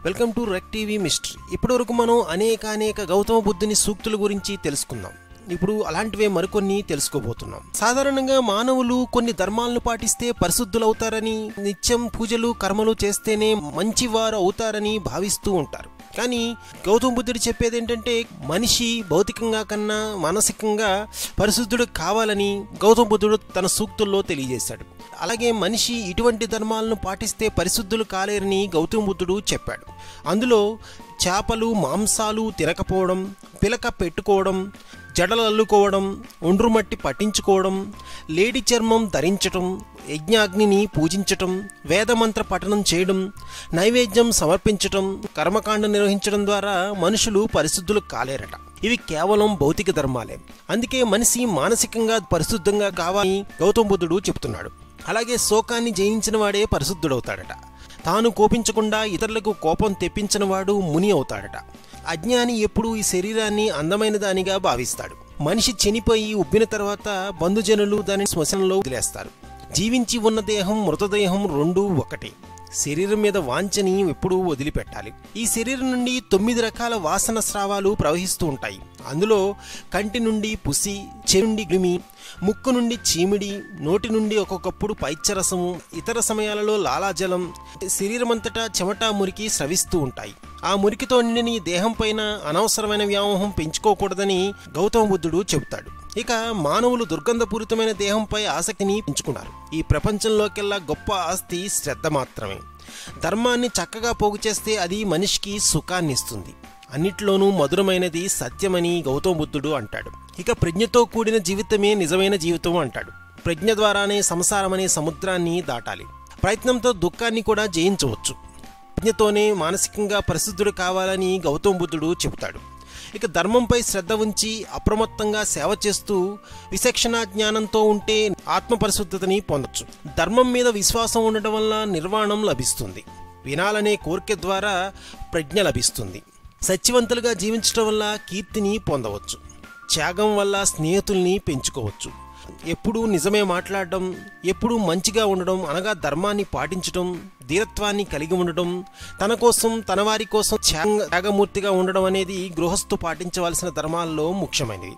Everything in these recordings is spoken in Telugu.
వెల్కమ్ టు రెక్ టీవీ మిస్టరీ. ఇప్పటివరకు మనం అనేక గౌతమ బుద్ధుని సూక్తుల గురించి తెలుసుకుందాం. ఇప్పుడు అలాంటివే మరికొన్ని తెలుసుకోబోతున్నాం. సాధారణంగా మానవులు కొన్ని ధర్మాలను పాటిస్తే పరిశుద్ధులవుతారని, నిత్యం పూజలు కర్మలు చేస్తేనే మంచివారు అవుతారని భావిస్తూ ఉంటారు. కానీ గౌతమ బుద్ధుడు చెప్పేది ఏంటంటే, మనిషి భౌతికంగా కన్నా మానసికంగా పరిశుద్ధుడు కావాలని గౌతమ బుద్ధుడు తన సూక్తుల్లో తెలియజేశాడు. అలాగే మనిషి ఇటువంటి ధర్మాలను పాటిస్తే పరిశుద్ధులు కాలేరని గౌతమ బుద్ధుడు చెప్పాడు. అందులో చేపలు మాంసాలు తినకపోవడం, పిలక పెట్టుకోవడం, జడలు అల్లుకోవడం, ఒండ్రు మట్టి పట్టించుకోవడం, లేడి చర్మం ధరించటం, యజ్ఞాగ్నిని పూజించటం, వేదమంత్ర పఠనం చేయడం, నైవేద్యం సమర్పించటం, కర్మకాండ నిర్వహించడం ద్వారా మనుషులు పరిశుద్ధులు కాలేరట. ఇవి కేవలం భౌతిక ధర్మాలే. అందుకే మనిషి మానసికంగా పరిశుద్ధంగా కావాలని గౌతమ బుద్ధుడు చెబుతున్నాడు. అలాగే శోకాన్ని జయించిన వాడే పరిశుద్ధుడవుతాడట. తాను కోపించకుండా ఇతరులకు కోపం తెప్పించిన వాడు ముని అవుతాడట. అజ్ఞాని ఎప్పుడూ ఈ శరీరాన్ని అందమైన దానిగా భావిస్తాడు. మనిషి చనిపోయి ఉబ్బిన తర్వాత బంధుజనులు దానిని శ్మశానంలో వదిలేస్తారు. జీవించి ఉన్న దేహం మృతదేహం రెండూ ఒకటే. శరీరం మీద వాంఛని ఎప్పుడూ వదిలిపెట్టాలి. ఈ శరీరం నుండి 9 రకాల వాసన స్రావాలు ప్రవహిస్తూ ఉంటాయి. అందులో కంటి నుండి పుసి, చెవి నుండి గ్రిమి, ముక్కు నుండి చీమిడి, నోటి నుండి ఒక్కొక్కప్పుడు పైత్యరసము, ఇతర సమయాలలో లాలాజలం, శరీరమంతటా చెమట మురికి స్రవిస్తూ ఉంటాయి. ఆ మురికితో నిండిన ఈ దేహం పైన అనవసరమైన వ్యామోహం పెంచుకోకూడదని గౌతమ బుద్ధుడు చెబుతాడు. ఇక మానవులు దుర్గంధపూరితమైన దేహంపై ఆసక్తిని పెంచుకున్నారు. ఈ ప్రపంచంలోకెల్లా గొప్ప ఆస్తి శ్రద్ధ మాత్రమే. ధర్మాన్ని చక్కగా పోగు చేస్తే అది మనిషికి సుఖాన్ని ఇస్తుంది. అన్నిట్లోనూ మధురమైనది సత్యమని గౌతమ బుద్ధుడు అంటాడు. ఇక ప్రజ్ఞతో కూడిన జీవితమే నిజమైన జీవితం అంటాడు. ప్రజ్ఞ ద్వారానే సంసారం అనే సముద్రాన్ని దాటాలి. ప్రయత్నంతో దుఃఖాన్ని కూడా జయించవచ్చు. ప్రజ్ఞతోనే మానసికంగా పరిశుద్ధుడు కావాలని గౌతమ బుద్ధుడు చెబుతాడు. ఇక ధర్మంపై శ్రద్ధ ఉంచి అప్రమత్తంగా సేవ చేస్తూ విచక్షణ జ్ఞానంతో ఉంటే ఆత్మ పరిశుద్ధతని పొందొచ్చు. ధర్మం మీద విశ్వాసం ఉండటం వల్ల నిర్వాణం లభిస్తుంది. వినాలనే కోరిక ద్వారా ప్రజ్ఞ లభిస్తుంది. సత్యవంతులుగా జీవించడం వల్ల కీర్తిని పొందవచ్చు. త్యాగం వల్ల స్నేహితుల్ని పెంచుకోవచ్చు. ఎప్పుడూ నిజమే మాట్లాడడం, ఎప్పుడూ మంచిగా ఉండడం అనగా ధర్మాన్ని పాటించడం, ధీరత్వాన్ని కలిగి ఉండడం, తన కోసం తన వారి కోసం త్యాగమూర్తిగా ఉండడం అనేది గృహస్థు పాటించవలసిన ధర్మాల్లో ముఖ్యమైనవి.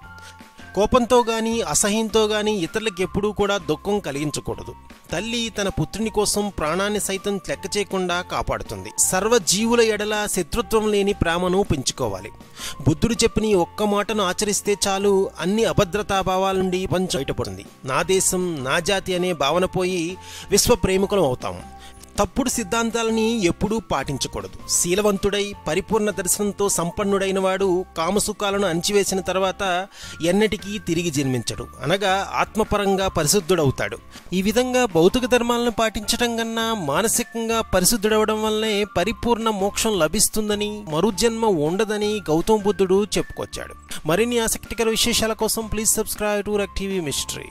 కోపంతో గాని అసహ్యంతో గాని ఇతరులకు ఎప్పుడూ కూడా దుఃఖం కలిగించకూడదు. తల్లి తన పుత్రుని కోసం ప్రాణాన్ని సైతం లెక్క చేయకుండా కాపాడుతుంది. సర్వజీవుల ఎడల శత్రుత్వం లేని ప్రేమను పెంచుకోవాలి. బుద్ధుడు చెప్పిన ఈ ఒక్క మాటను ఆచరిస్తే చాలు అన్ని అభద్రతాభావాల నుండి బయటపడుతుంది. నా దేశం నా జాతి అనే భావన పోయి విశ్వ ప్రేమికులం అవుతాము. తప్పుడు సిద్ధాంతాలని ఎప్పుడూ పాటించకూడదు. శీలవంతుడై పరిపూర్ణ దర్శనంతో సంపన్నుడైన వాడు కామసుఖాలను అణిచివేసిన తర్వాత ఎన్నటికీ తిరిగి జన్మించడు, అనగా ఆత్మపరంగా పరిశుద్ధుడవుతాడు. ఈ విధంగా భౌతిక ధర్మాలను పాటించడం కన్నా మానసికంగా పరిశుద్ధుడవడం వల్లనే పరిపూర్ణ మోక్షం లభిస్తుందని, మరుజన్మ ఉండదని గౌతమ బుద్ధుడు చెప్పుకొచ్చాడు. మరిన్ని ఆసక్తికర విశేషాల కోసం ప్లీజ్ సబ్స్క్రైబ్ టు రెక్ టీవీ మిస్టరీ.